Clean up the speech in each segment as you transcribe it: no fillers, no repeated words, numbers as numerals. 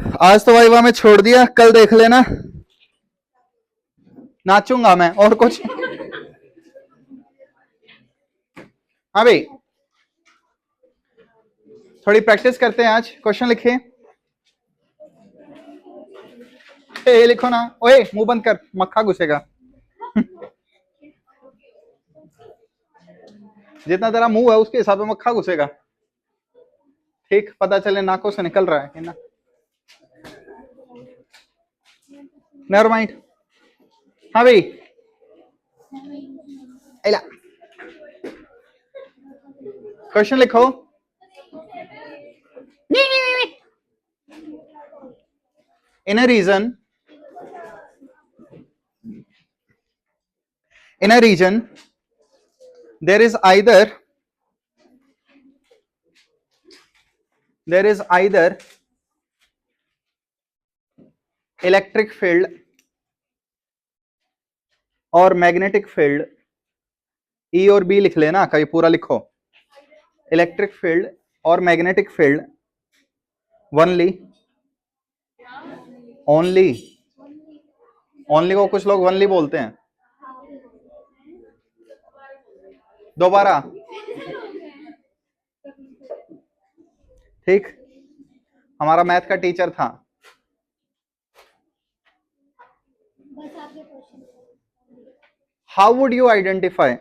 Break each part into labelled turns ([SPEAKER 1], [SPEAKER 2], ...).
[SPEAKER 1] आज तो वाइवा में छोड़ दिया, कल देख लेना, नाचूंगा मैं और कुछ। हाँ भाई, थोड़ी प्रैक्टिस करते हैं आज। क्वेश्चन लिखिए। लिखो ना, ओए मुंह बंद कर, मक्खा घुसेगा। जितना तेरा मुंह है उसके हिसाब से मक्खा घुसेगा। ठीक, पता चले नाकों से निकल रहा है ना। Never mind. हाँ भाई, क्वेश्चन लिखो। इन अ region there is either electric field और मैग्नेटिक फील्ड। ई और बी लिख लेना, कहीं पूरा लिखो। इलेक्ट्रिक फील्ड और मैग्नेटिक फील्ड ओनली को कुछ लोग ओनली बोलते हैं। दोबारा, ठीक, हमारा मैथ का टीचर था। हाउ वुड यू आइडेंटिफाई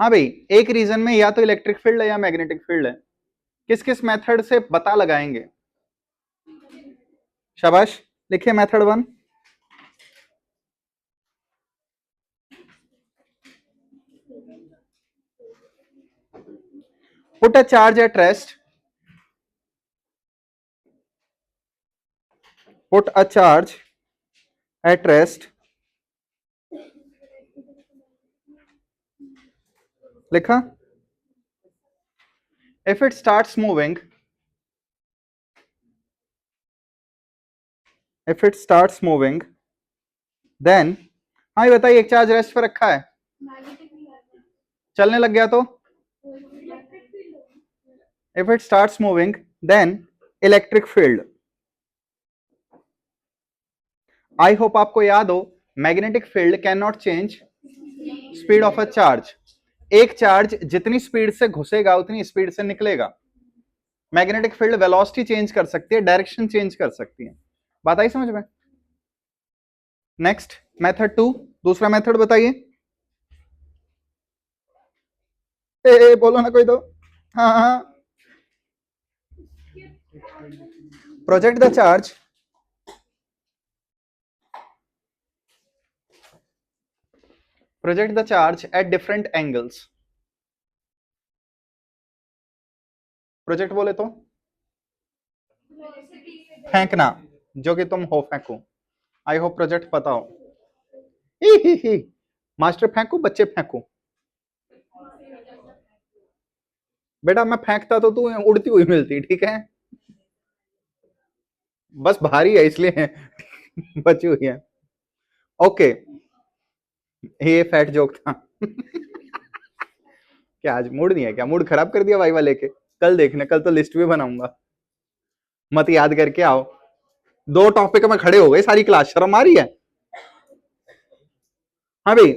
[SPEAKER 1] हाँ भाई, एक रीजन में या तो इलेक्ट्रिक फील्ड है या मैग्नेटिक फील्ड है। किस किस मेथड से पता लगाएंगे? शाबाश, लिखिए method 1। Put a charge at rest, लिखा। If it starts moving, then, हाँ ये बताइए, एक चार्ज रेस्ट पर रखा है, चलने लग गया तो if it starts moving then electric field. I hope आपको याद हो, magnetic field can not change speed of a charge. एक चार्ज जितनी स्पीड से घुसेगा उतनी स्पीड से निकलेगा। मैग्नेटिक फील्ड वेलोसिटी चेंज कर सकती है, डायरेक्शन चेंज कर सकती है। बात आई समझ में? नेक्स्ट मेथड 2, दूसरा मेथड बताइए। बोलो ना कोई तो। हाँ हाँ, project the charge at different angles। Project बोले तो फेंकना, जो कि तुम हो फेंको। आई होप प्रोजेक्ट पता हो। ही मास्टर फेंकू, बच्चे फेंकू। बेटा मैं फेंकता तो तू उड़ती हुई मिलती, ठीक है, बस भारी है इसलिए बची हुई है। ओके, ये फैट जोक था। क्या आज मूड नहीं है क्या? मूड खराब कर दिया वाइवा लेके? कल देखने, कल तो लिस्ट भी बनाऊंगा, मत याद करके आओ। 2 टॉपिक में खड़े हो गए सारी क्लास, शर्म आ रही है? हाँ भाई,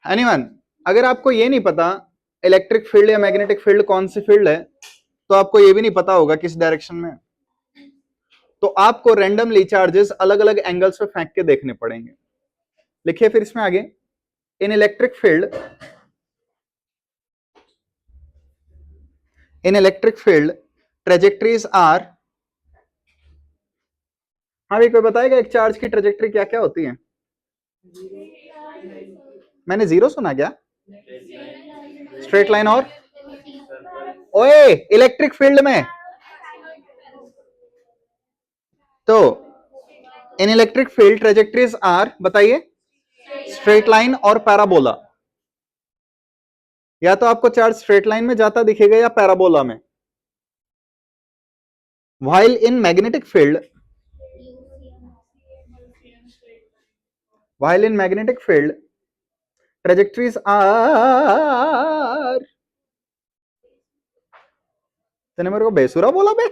[SPEAKER 1] एनीवन, अगर आपको ये नहीं पता इलेक्ट्रिक फील्ड या मैग्नेटिक फील्ड कौन सी फील्ड है, तो आपको ये भी नहीं पता होगा किस डायरेक्शन में, तो आपको रैंडमली चार्जेस अलग अलग एंगल्स पे फेंक के देखने पड़ेंगे। लिखिए फिर इसमें आगे। In electric field trajectories are. हाँ भाई, कोई बताएगा एक चार्ज की ट्रेजेक्टरी क्या क्या होती है? मैंने जीरो सुना क्या? स्ट्रेट लाइन और ओए इलेक्ट्रिक फील्ड में तो in electric field trajectories are, बताइए, स्ट्रेट लाइन और पैराबोला। या तो आपको चार्ज स्ट्रेट लाइन में जाता दिखेगा या पैराबोला में। While in magnetic field, while in magnetic field trajectories are, तूने मेरे को बेसुरा बोला बे?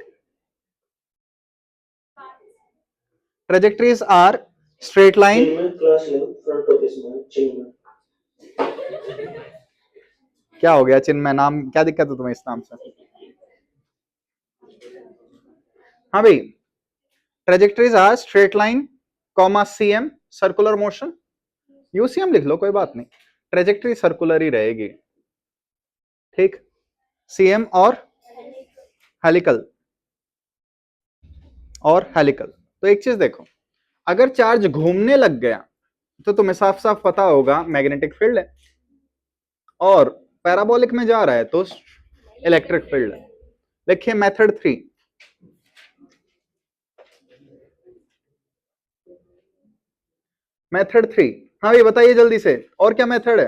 [SPEAKER 1] Trajectories are straight line. क्या हो गया चिन्मय? नाम क्या दिक्कत है तुम्हें इस नाम से? हाँ भाई, trajectories are straight line comma CM circular motion. UCM लिख लो, कोई बात नहीं, ट्रेजेक्टरी सर्कुलर ही रहेगी. ठीक, सीएम और हेलिकल, और हेलिकल. तो एक चीज देखो, अगर चार्ज घूमने लग गया तो तुम्हें साफ साफ पता होगा मैग्नेटिक फील्ड है, और पैराबोलिक में जा रहा है तो इलेक्ट्रिक फील्ड है. देखिए मेथड 3. मेथड 3, हाँ भाई बताइए जल्दी से, और क्या मेथड है?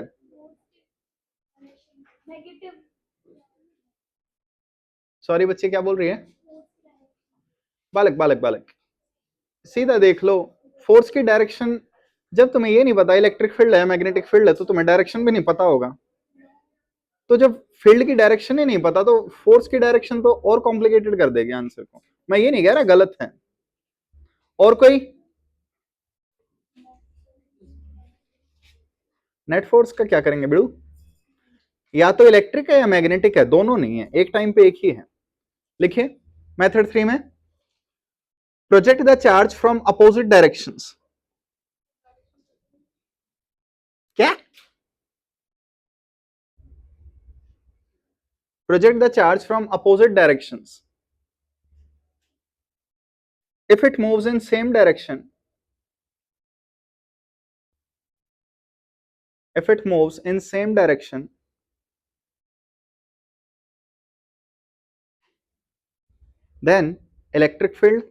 [SPEAKER 1] सॉरी बच्चे, क्या बोल रही है? बालक बालक बालक, सीधा देख लो, फोर्स की डायरेक्शन. जब तुम्हें ये नहीं पता इलेक्ट्रिक फील्ड है मैग्नेटिक फील्ड है तो तुम्हें डायरेक्शन भी नहीं पता होगा. तो जब फील्ड की डायरेक्शन ही नहीं पता तो फोर्स की डायरेक्शन तो और कॉम्प्लिकेटेड कर देगी आंसर को. मैं ये नहीं कह रहा गलत है. और कोई? नेट फोर्स का क्या करेंगे बिड़ू? या तो इलेक्ट्रिक है या मैग्नेटिक है, दोनों नहीं है, एक टाइम पे एक ही है. लिखिए मेथड 3 में, project the charge from opposite directions. क्या? Project the charge from opposite directions. If it moves in same direction, if it moves in same direction, then electric field.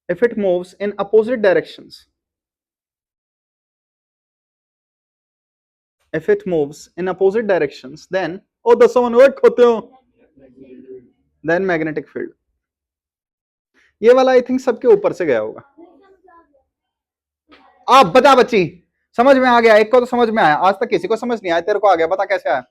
[SPEAKER 1] If it moves in opposite directions, if it moves in opposite directions, then oh the someone work होते हो, then magnetic field. ये वाला I think सबके ऊपर से गया होगा. आप बता बच्ची, समझ में आ गया? एक को तो समझ में आया, आज तक किसी को समझ नहीं आया, तेरे को आ गया, बता कैसे आया?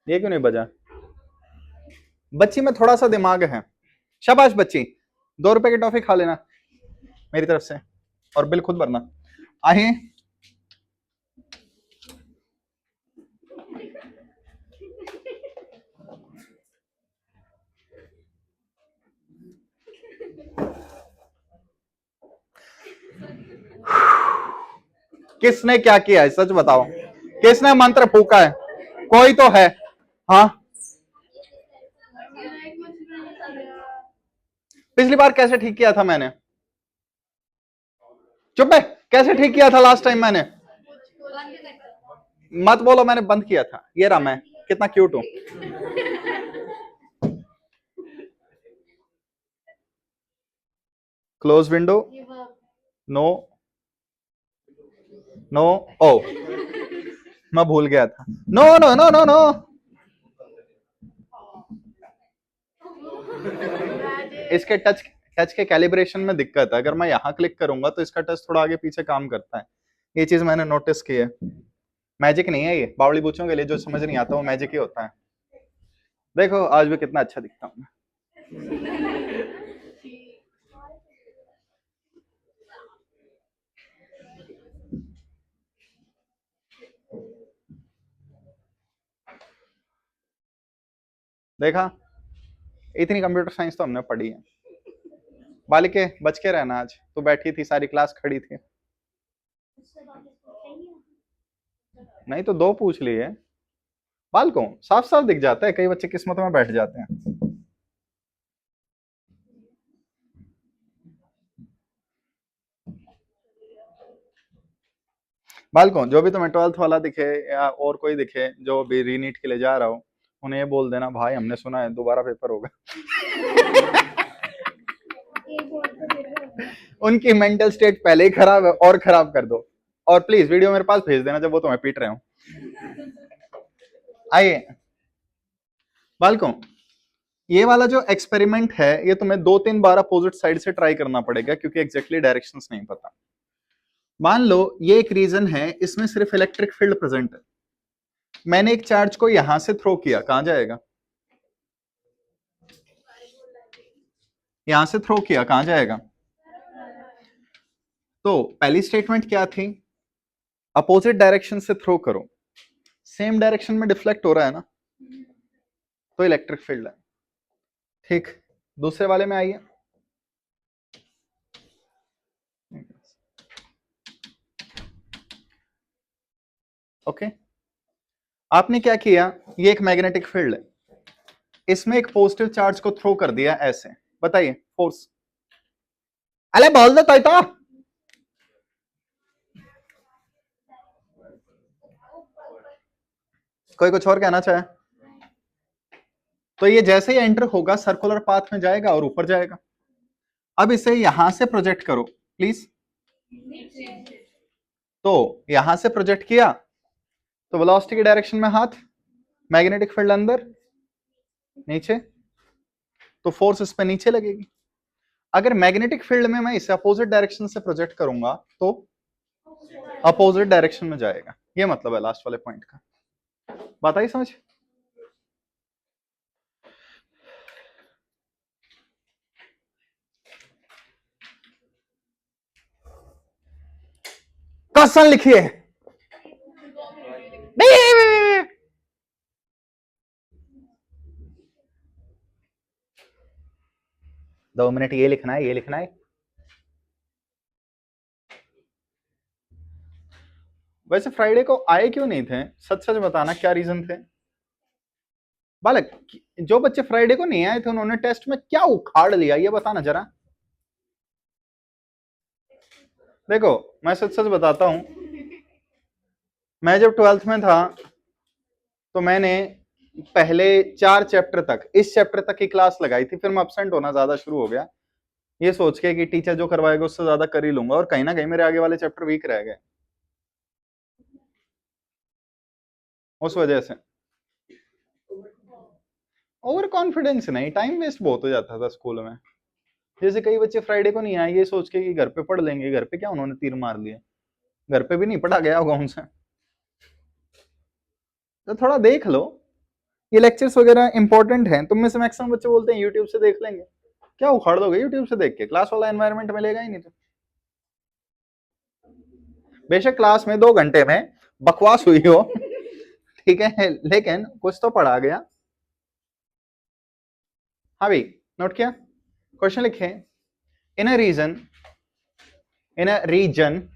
[SPEAKER 1] ये क्यों नहीं बजा? बच्ची में थोड़ा सा दिमाग है. शाबाश बच्ची, 2 रुपए की टॉफी खा लेना मेरी तरफ से, और बिल खुद भरना. आइए, किसने क्या किया है सच बताओ? किसने मंत्र फूका है? कोई तो है. हाँ, पिछली बार कैसे ठीक किया था मैंने? चुप है, कैसे ठीक किया था लास्ट टाइम मैंने? मत बोलो मैंने बंद किया था. ये रहा मैं, कितना क्यूट हूं. क्लोज विंडो, नो नो, ओ मैं भूल गया था. No no no no no. इसके टच टच के कैलिब्रेशन में दिक्कत है. अगर मैं यहां क्लिक करूंगा तो इसका टच थोड़ा आगे पीछे काम करता है. ये चीज मैंने नोटिस की है. मैजिक नहीं है ये, बावड़ी बूचों के लिए जो समझ नहीं आता वो मैजिक ही होता है. देखो आज भी कितना अच्छा दिखता हूं मैं. देखा, इतनी कंप्यूटर साइंस तो हमने पढ़ी है. बालिके बच के रहना, आज तू बैठी थी सारी क्लास खड़ी थी. नहीं तो 2 पूछ लिए. बालकों साफ साफ दिख जाता है, कई बच्चे किस्मत में बैठ जाते हैं. बालकों, जो भी तुम्हें 12th वाला दिखे या और कोई दिखे जो भी रीनीट के लिए जा रहा हो, उन्हें ये बोल देना भाई हमने सुना है दोबारा पेपर होगा। उनकी मेंटल स्टेट पहले ही खराब है और खराब कर दो। और प्लीज वीडियो मेरे पास भेज देना जब वो तुम्हें पीट रहे हो। आइए बालकों, ये वाला जो एक्सपेरिमेंट है ये तुम्हें 2-3 बार अपोजिट साइड से ट्राई करना पड़ेगा क्योंकि एग्जैक्टली डायरेक्शंस नहीं पता। मान लो ये एक रीजन है, इसमें सिर्फ इलेक्ट्रिक फील्ड प्रेजेंट है। मैंने एक चार्ज को यहां से थ्रो किया, कहां जाएगा? यहां से थ्रो किया, कहां जाएगा? तो पहली स्टेटमेंट क्या थी? अपोजिट डायरेक्शन से थ्रो करो, सेम डायरेक्शन में डिफ्लेक्ट हो रहा है ना, तो इलेक्ट्रिक फील्ड है। ठीक, दूसरे वाले में आइए। ओके, आपने क्या किया, ये एक मैग्नेटिक फील्ड है, इसमें एक पॉजिटिव चार्ज को थ्रो कर दिया ऐसे, बताइए फोर्स। अरे बोल दो तो कोई कुछ और कहना चाहे तो ये जैसे ही एंटर होगा सर्कुलर पाथ में जाएगा और ऊपर जाएगा। अब इसे यहां से प्रोजेक्ट करो प्लीज। तो यहां से प्रोजेक्ट किया तो वेलोसिटी की डायरेक्शन में हाथ, मैग्नेटिक फील्ड अंदर नीचे, तो फोर्स इस पे नीचे लगेगी। अगर मैग्नेटिक फील्ड में मैं इसे अपोजिट डायरेक्शन से प्रोजेक्ट करूंगा तो अपोजिट डायरेक्शन में जाएगा। ये मतलब है लास्ट वाले पॉइंट का। बात आई समझ? क्वेश्चन लिखिए। 2 मिनट, ये लिखना है, ये लिखना है। वैसे फ्राइडे को आए क्यों नहीं थे? सच सच बताना, क्या रीजन थे? बालक, जो बच्चे फ्राइडे को नहीं आए थे उन्होंने टेस्ट में क्या उखाड़ लिया, ये बताना जरा। देखो मैं सच सच बताता हूं, मैं जब 12th में था तो मैंने पहले 4 चैप्टर तक, इस चैप्टर तक की क्लास लगाई थी, फिर मैं अपसेंट होना ज्यादा शुरू हो गया, ये सोच के कि टीचर जो करवाएगा उससे ज्यादा कर ही लूंगा, और कहीं ना कहीं मेरे आगे वाले चैप्टर वीक रह गए उस वजह से। ओवर कॉन्फिडेंस नहीं, टाइम वेस्ट बहुत हो जाता था स्कूल में। जैसे कई बच्चे फ्राइडे को नहीं आए ये सोच के कि घर पे पढ़ लेंगे, घर पे क्या उन्होंने तीर मार लिए, घर पे भी नहीं पढ़ा गया होगा उनसे। तो थोड़ा देख लो, ये लेक्चर्स वगैरह इंपॉर्टेंट हैं। तुम में से मैक्सिमम बच्चे बोलते हैं यूट्यूब से देख लेंगे, क्या उखाड़ दोगे यूट्यूब से देख के? क्लास वाला एनवायरनमेंट मिलेगा ही नहीं। तो बेशक क्लास में 2 घंटे में बकवास हुई हो ठीक है, लेकिन कुछ तो पढ़ा गया। हाँ भाई, नोट किया? क्वेश्चन लिखे, इन अ रीजन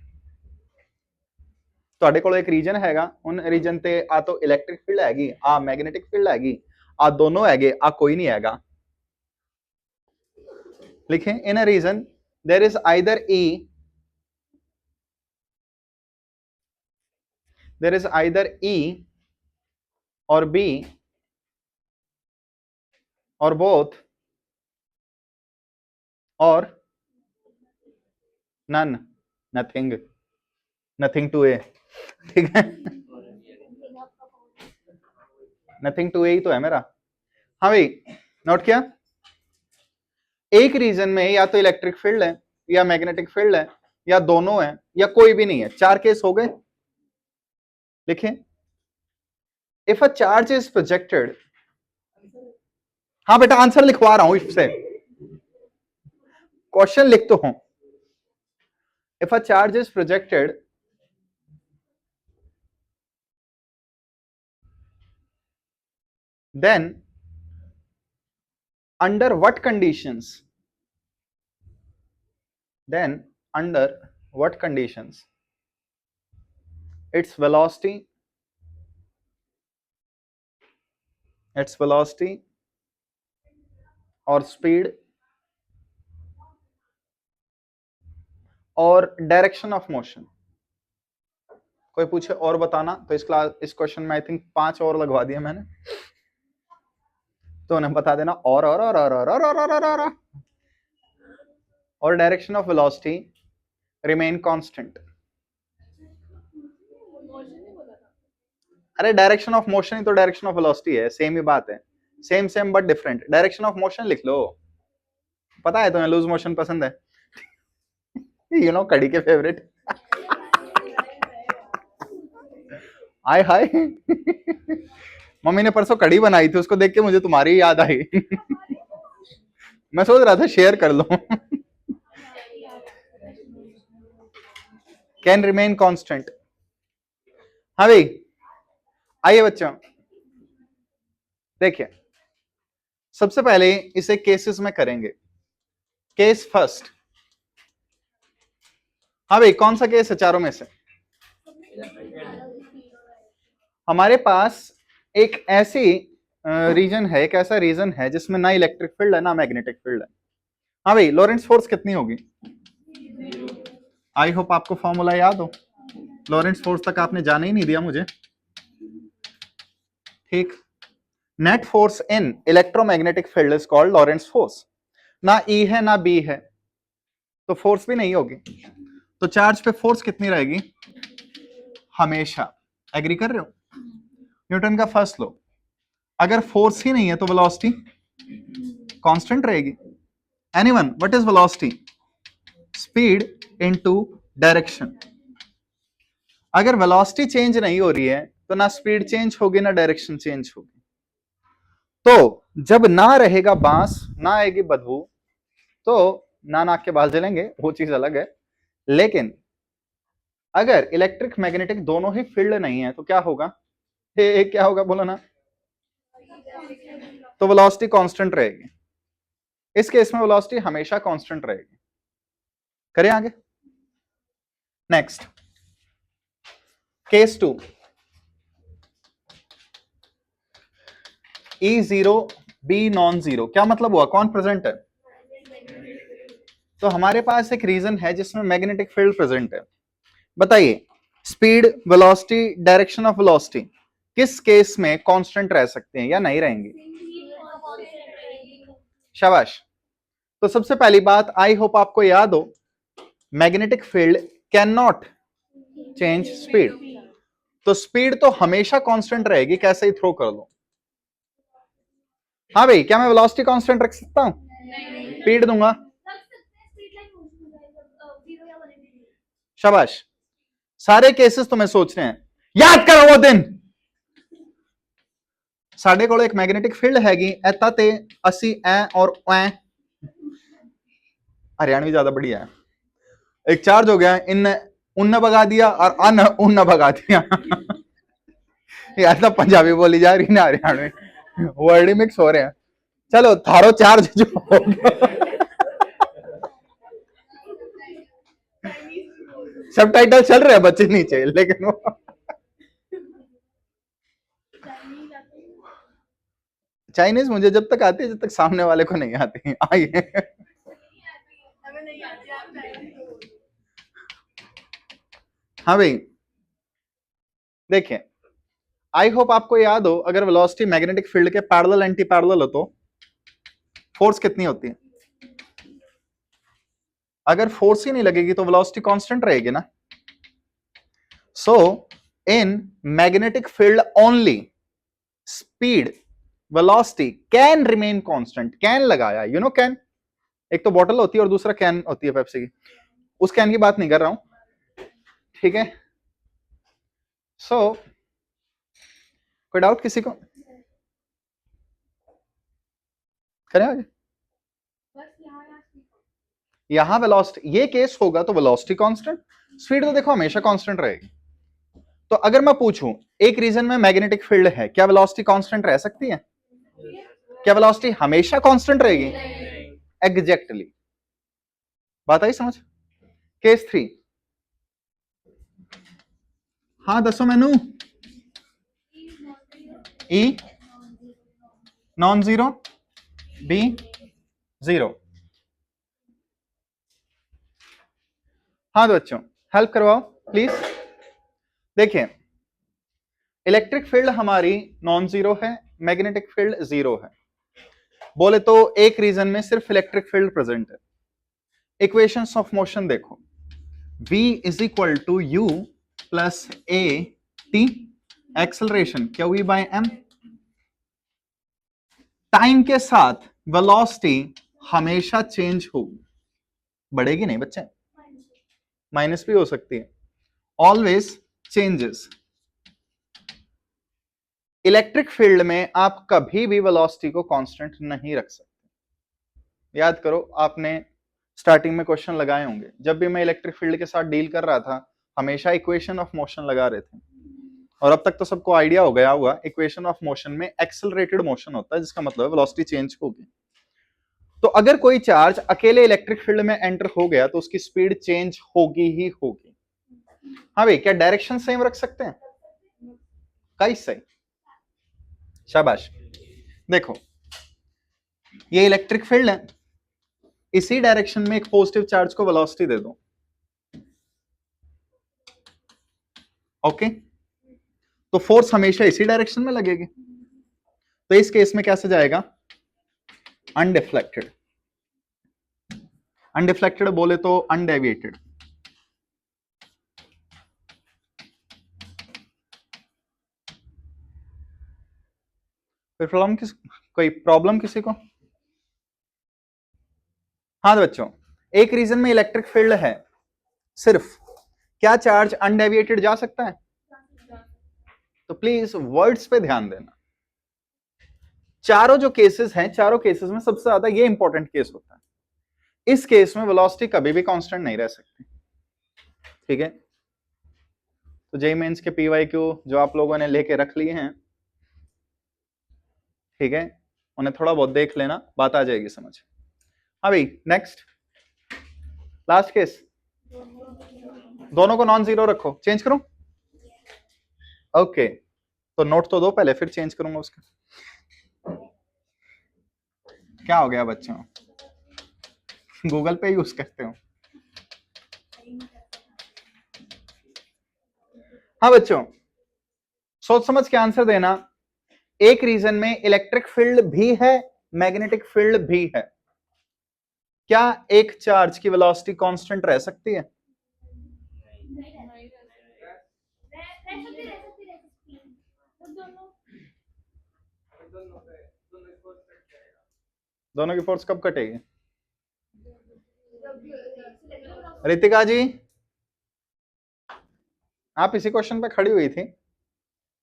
[SPEAKER 1] ਤੁਹਾਡੇ ਕੋਲ एक रीजन हैगा, उन रीजन ते आ तो इलेक्ट्रिक फील्ड हैगी, आ मैग्नेटिक फील्ड हैगी, आ दोनों हैगे, आ कोई नहीं हैगा। लिखें, in a region there is either E, there is either E और बी और बोथ और none, nothing, nothing to a. ठीक है, नथिंग टू ए ही तो है मेरा। हाँ भाई, नोट किया? एक रीजन में या तो इलेक्ट्रिक फील्ड है या मैग्नेटिक फील्ड है या दोनों है या कोई भी नहीं है। 4 केस हो गए। लिखें, if a charge is projected, हाँ बेटा आंसर लिखवा रहा हूं इससे, क्वेश्चन लिख तो हूं। If a charge is projected then under what conditions, then under what conditions its velocity, or speed or direction of motion कोई पूछे और बताना तो इस क्वेश्चन में आई थिंक 5 और लगवा दिए मैंने, तो उन्हें बता देना और direction of velocity remain constant. अरे डायरेक्शन ऑफ मोशन ही तो डायरेक्शन ऑफ वेलोसिटी है, सेम ही बात है, same same but different. Direction of motion लिख लो। पता है तुम्हें लूज मोशन पसंद है, यू नो कड़ी के फेवरेट। आय हाय मम्मी ने परसों कड़ी बनाई थी, उसको देख के मुझे तुम्हारी याद आई मैं सोच रहा था शेयर कर लो। Can remain constant. हाँ भाई आइए बच्चों, देखिए सबसे पहले इसे केसेस में करेंगे। Case first. हाँ भाई कौन सा केस है चारों में से? हमारे पास एक ऐसी रीजन है, एक ऐसा रीजन है जिसमें ना इलेक्ट्रिक फील्ड है ना मैग्नेटिक फील्ड है। हाँ भाई लॉरेंस फोर्स कितनी होगी? आई होप आपको फॉर्मूला याद हो। लॉरेंस फोर्स तक आपने जाने ही नहीं दिया मुझे, ठीक। Net force in electromagnetic field is called Lawrence force. ना ई है ना बी है तो फोर्स भी नहीं होगी, तो चार्ज पे फोर्स कितनी रहेगी? हमेशा। एग्री कर रहे हो? न्यूटन का फर्स्ट लॉ, अगर फोर्स ही नहीं है तो वेलोसिटी कांस्टेंट रहेगी। Anyone what is velocity? Speed into direction. अगर वेलोसिटी चेंज नहीं हो रही है तो ना स्पीड चेंज होगी ना डायरेक्शन चेंज होगी। तो जब ना रहेगा बांस, ना आएगी बदबू, तो ना नाक के बाल जलेंगे, वो चीज अलग है। लेकिन अगर इलेक्ट्रिक मैग्नेटिक दोनों ही फील्ड नहीं है तो क्या होगा? क्या होगा बोलो ना? तो वेलोसिटी कांस्टेंट रहेगी। इस केस में वेलोसिटी हमेशा कांस्टेंट रहेगी। करें आगे। Next case 2, E0 B non zero. क्या मतलब हुआ? कौन प्रेजेंट है? तो हमारे पास एक रीजन है जिसमें मैग्नेटिक फील्ड प्रेजेंट है। बताइए speed, velocity, direction of velocity किस केस में कांस्टेंट रह सकते हैं या नहीं रहेंगे? शाबाश। तो सबसे पहली बात आई होप आपको याद हो, magnetic field can not change speed, तो स्पीड तो हमेशा कांस्टेंट रहेगी, कैसे ही थ्रो कर लो। हाँ भाई क्या मैं वेलोसिटी कांस्टेंट रख सकता हूं? स्पीड दूंगा। शाबाश। सारे केसेस तुम्हें सोचने हैं, याद करो वो दिन साडे कोल एक मैग्नेटिक फील्ड हैगी एता ते असी ऐ और ऐ, हरियाणवी ज्यादा बढ़िया है। एक चार्ज हो गया, इन उन्न भगा दिया और अन उन्न भगा दिया यार तो पंजाबी बोली जा रही ना हरियाणवी, वर्ड ही मिक्स हो रहे हैं। चलो थारो चार्ज जो हो सब टाइटल चल रहे हैं बच्चे नीचे, लेकिन वो चाइनीज मुझे जब तक आती है जब तक सामने वाले को नहीं आती। आइए हाँ भाई देखिए, आई होप आपको याद हो, अगर वेलोसिटी मैग्नेटिक फील्ड के पैरेलल एंटी पैरेलल हो तो फोर्स कितनी होती है? अगर फोर्स ही नहीं लगेगी तो वेलोसिटी कांस्टेंट रहेगी ना। So in magnetic field only speed velocity can remain constant. Can लगाया, यू नो कैन, एक तो बॉटल होती है और दूसरा कैन होती है पेप्सी की, उस कैन की बात नहीं कर रहा हूं, ठीक है। सो कोई डाउट किसी को? करें आगे। यहां वेलोसिटी, ये केस होगा तो वेलोसिटी कांस्टेंट, स्पीड तो देखो हमेशा कांस्टेंट रहेगी। तो अगर मैं पूछूं एक रीजन में मैग्नेटिक फील्ड है, क्या वेलोसिटी कांस्टेंट रह सकती है? क्या वेलोसिटी हमेशा कांस्टेंट रहेगी? एग्जैक्टली। बात आई समझ? केस 3। हाँ दसो मैनू। E non zero, B zero. हाँ तो बच्चों हेल्प करवाओ प्लीज। देखिए, इलेक्ट्रिक फील्ड हमारी नॉन जीरो है, मैग्नेटिक फील्ड जीरो है। बोले तो एक रीजन में सिर्फ इलेक्ट्रिक फील्ड प्रेजेंट है। इक्वेशंस ऑफ मोशन देखो, v is equal to u plus a t, acceleration q E by m. Time के साथ वेलोसिटी हमेशा चेंज होगी, बढ़ेगी नहीं बच्चे, माइनस भी हो सकती है, ऑलवेज चेंजेस। इलेक्ट्रिक फील्ड में आप कभी भी वेलोसिटी को कांस्टेंट नहीं रख सकते। याद करो, आपने स्टार्टिंग में क्वेश्चन लगाए होंगे, जब भी मैं इलेक्ट्रिक फील्ड के साथ डील कर रहा था हमेशा इक्वेशन ऑफ मोशन लगा रहे थे। और अब तक तो सबको आइडिया हो गया होगा, इक्वेशन ऑफ मोशन में एक्सेलरेटेड मोशन होता है, जिसका मतलब वेलोसिटी चेंज होगी। तो अगर कोई चार्ज अकेले इलेक्ट्रिक फील्ड में एंटर हो गया तो उसकी स्पीड चेंज होगी ही होगी। हाँ भाई, क्या डायरेक्शन सेम रख सकते हैं? कैसे? शाबाश। देखो, ये इलेक्ट्रिक फील्ड है, इसी डायरेक्शन में एक पॉजिटिव चार्ज को वेलोसिटी दे दो, ओके, तो फोर्स हमेशा इसी डायरेक्शन में लगेगी। तो इस केस में कैसे जाएगा? अनडिफ्लेक्टेड। अनडिफ्लेक्टेड बोले तो अनडेविएटेड। कोई प्रॉब्लम किसी को? हाँ बच्चों, एक रीजन में इलेक्ट्रिक फील्ड है सिर्फ, क्या चार्ज अनडेविएटेड जा सकता है? तो प्लीज वर्ड्स पे ध्यान देना। चारों जो केसेस हैं, चारों केसेस में सबसे ज्यादा ये इंपॉर्टेंट केस होता है, इस केस में वेलोसिटी कभी भी कांस्टेंट नहीं रह सकती, ठीक है? तो जेई मेंस के पीवाईक्यू जो आप लोगों ने लेके रख लिए हैं, ठीक है, उन्हें थोड़ा बहुत देख लेना, बात आ जाएगी समझ। हाँ भाई, नेक्स्ट लास्ट केस, दोनों को नॉन जीरो रखो, चेंज करूं? ओके, तो नोट तो दो पहले, फिर चेंज करूंगा उसका। क्या हो गया बच्चों, गूगल पे यूज करते हो? हाँ बच्चों, सोच समझ के आंसर देना। एक रीजन में इलेक्ट्रिक फील्ड भी है, मैग्नेटिक फील्ड भी है, क्या एक चार्ज की वेलोसिटी कांस्टेंट रह सकती है? दोनों की फोर्स कब कटेगी? रितिका जी, आप इसी क्वेश्चन पे खड़ी हुई थी,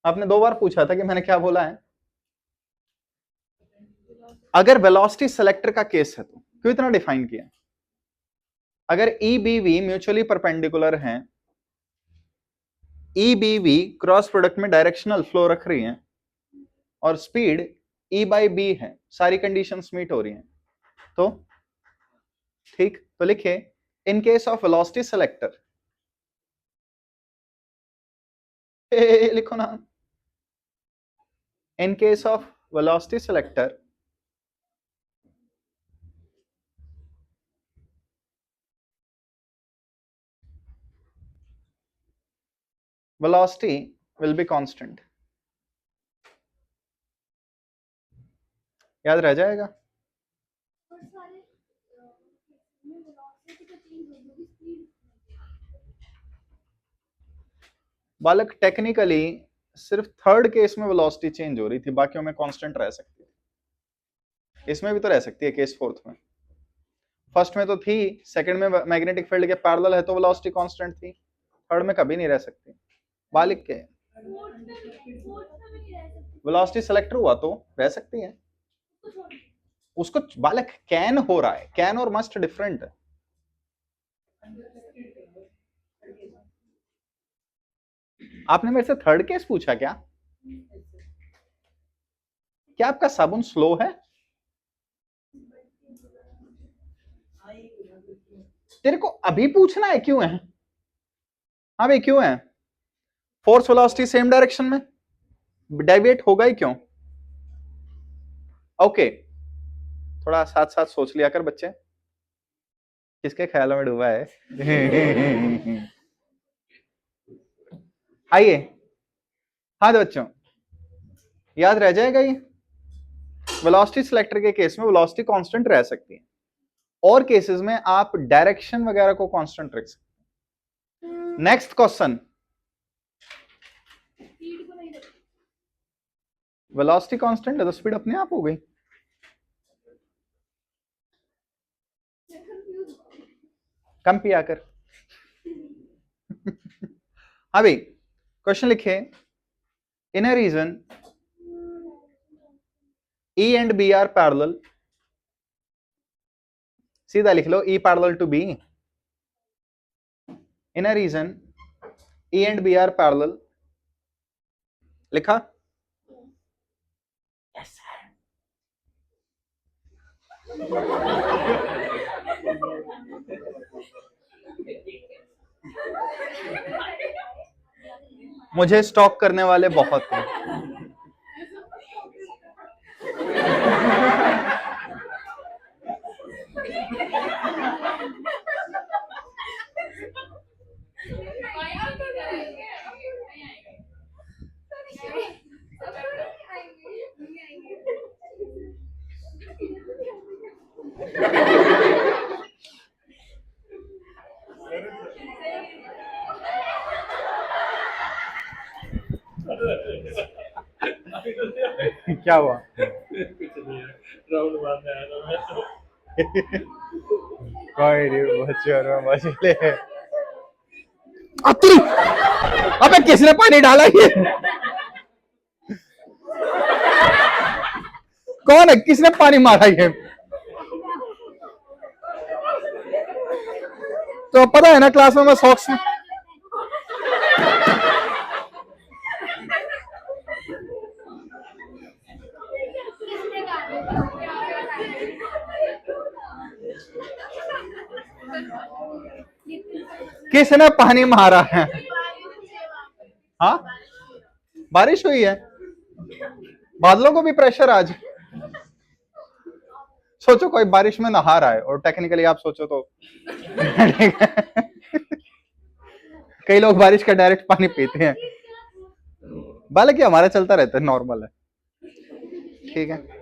[SPEAKER 1] आपने 2 बार पूछा था कि मैंने क्या बोला है। अगर वेलोसिटी सेलेक्टर का केस है तो क्यों इतना डिफाइन किया? अगर E B V mutually perpendicular हैं, E B V cross product में डायरेक्शनल फ्लो रख रही हैं और स्पीड ई बाई बी है, सारी कंडीशंस मीट हो रही हैं, तो ठीक, तो लिखे in case of velocity selector, लिखो ना, in case of velocity selector velocity will be constant। याद रह जाएगा? बालक, टेक्निकली सिर्फ थर्ड केस में वेलोसिटी चेंज हो रही थी, बाकियों में कांस्टेंट रह सकती है। इसमें भी तो रह सकती है, केस फोर्थ में। फर्स्ट में तो थी, सेकंड में मैग्नेटिक फील्ड के पैरेलल है तो वेलोसिटी कांस्टेंट थी, थर्ड में कभी नहीं रह सकती। बालिक के वेलोसिटी सेलेक्टर हुआ तो रह सकती है, उसको बालक कैन हो रहा है, कैन और मस्ट डिफरेंट है। आपने मेरे से थर्ड केस पूछा क्या? क्या आपका साबुन स्लो है? तेरे को अभी पूछना है क्यों है? हाँ भाई, क्यों है? फोर्स वेलोसिटी सेम डायरेक्शन में, डेविएट होगा ही क्यों? ओके, थोड़ा साथ साथ सोच लिया कर बच्चे, किसके ख्यालों में डूबा है? आइए, हाँ तो बच्चों याद रह जाएगा ये। वेलोसिटी सिलेक्टर के केस में वेलोसिटी कांस्टेंट रह सकती है, और केसेस में आप डायरेक्शन वगैरह को कांस्टेंट रख सकते हैं। नेक्स्ट क्वेश्चन, वेलोसिटी कांस्टेंट है तो स्पीड अपने आप हो गई। कम पिया कर। अभी क्वेश्चन लिखे, in a region E and B are parallel, सीधा लिख लो E parallel to B, in a region E and B are parallel, लिखा? yes, मुझे स्टॉक करने वाले बहुत हैं। क्या हुआ? कोई नहीं, मछली अतरी, अबे किसने पानी डाला ये? कौन है, किसने पानी मारा ये? तो पता है ना क्लास में मैं सॉक्स में किसने पानी मारा है? हाँ, बारिश हुई है, बादलों को भी प्रेशर आज। सोचो कोई बारिश में नहा रहा है, और टेक्निकली आप सोचो तो कई लोग बारिश का डायरेक्ट पानी पीते हैं, बाकी हमारा चलता रहता है, नॉर्मल है, ठीक है।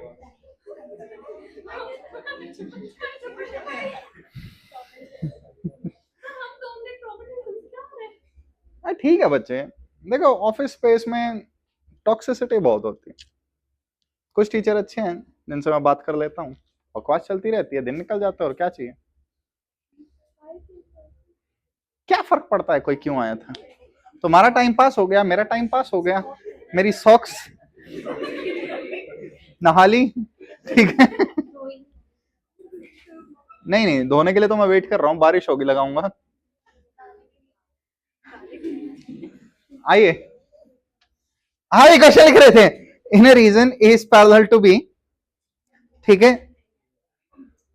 [SPEAKER 1] ठीक है बच्चे, देखो ऑफिस स्पेस में टॉक्सिसिटी बहुत होती है। कुछ टीचर अच्छे हैं जिनसे मैं बात कर लेता हूँ, बकवास चलती रहती है, दिन निकल जाता है, और क्या चाहिए, क्या फर्क पड़ता है कोई क्यों आया था। तुम्हारा टाइम पास हो गया, मेरा टाइम पास हो गया, मेरी सॉक्स नहा ली, ठीक है। नहीं नहीं, धोने के लिए तो मैं वेट कर रहा हूँ, बारिश होगी लगाऊंगा। आइए, हाँ ये क्वेश्चन लिख रहे थे, in a region is parallel to B, ठीक है,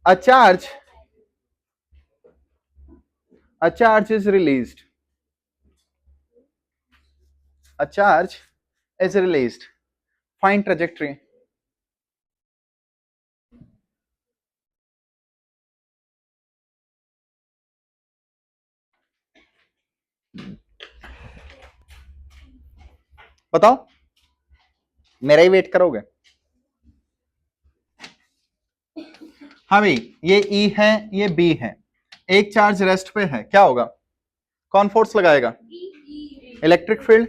[SPEAKER 1] a charge is released, a charge is released, find trajectory। बताओ, मेरा ही वेट करोगे? हाँ भाई, ये E है, ये B है, एक चार्ज रेस्ट पे है, क्या होगा? कौन फोर्स लगाएगा? Electric field,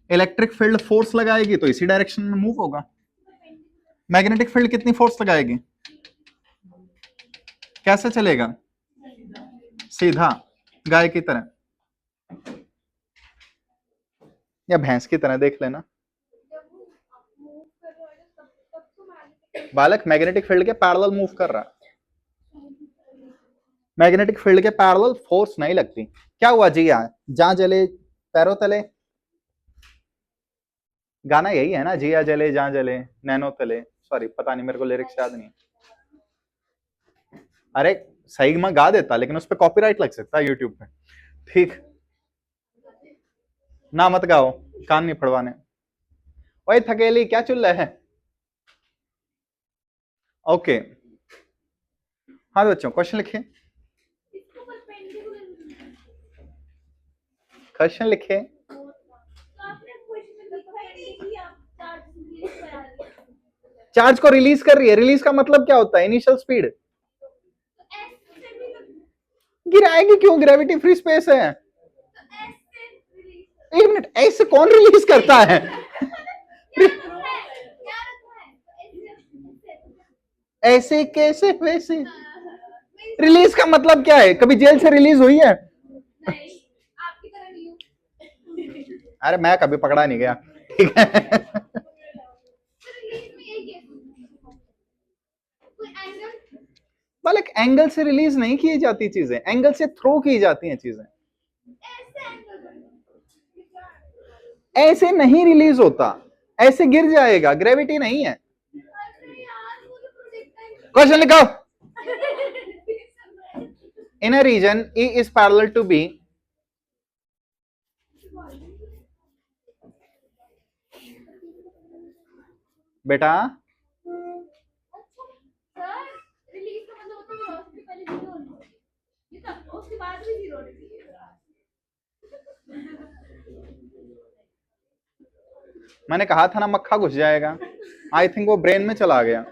[SPEAKER 1] electric field force लगाएगी तो इसी डायरेक्शन में मूव होगा। मैग्नेटिक फील्ड कितनी फोर्स लगाएगी? कैसे चलेगा? सीधा, गाय की तरह या भैंस की तरह, देख लेना। बालक मैग्नेटिक फील्ड के पैरेलल मूव कर रहा, मैग्नेटिक फील्ड के पैरेलल फोर्स नहीं लगती। क्या हुआ जी, जहां जले पैरों तले, गाना यही है ना, जिया जले जहां जले नैनो तले, सॉरी पता नहीं, मेरे को लिरिक्स याद नहीं। अरे सही में गा देता, लेकिन उस पर कॉपीराइट लग सकता है यूट्यूब पे, ठीक ना, मत गाओ, कान नहीं फड़वाने। वही थकेली क्या चुल रहा है? ओके, हाँ बच्चों क्वेश्चन लिखिए, क्वेश्चन लिखिए। चार्ज को रिलीज कर रही है। रिलीज का मतलब क्या होता है? Initial speed. गिराएगी क्यों? ग्रेविटी फ्री स्पेस है। एक मिनट, ऐसे कौन रिलीज करता है? ऐसे कैसे वैसे? रिलीज का मतलब क्या है? कभी जेल से रिलीज हुई है? अरे मैं कभी पकड़ा नहीं गया, ठीक है। एक एंगल से रिलीज नहीं की जाती चीजें, एंगल से थ्रो की जाती हैं चीजें। ऐसे नहीं रिलीज होता, ऐसे गिर जाएगा, ग्रेविटी नहीं है। क्वेश्चन लिखो। इन a region E is parallel to B, बेटा मैंने कहा था ना मक्खा घुस जाएगा। आई थिंक वो ब्रेन में चला गया।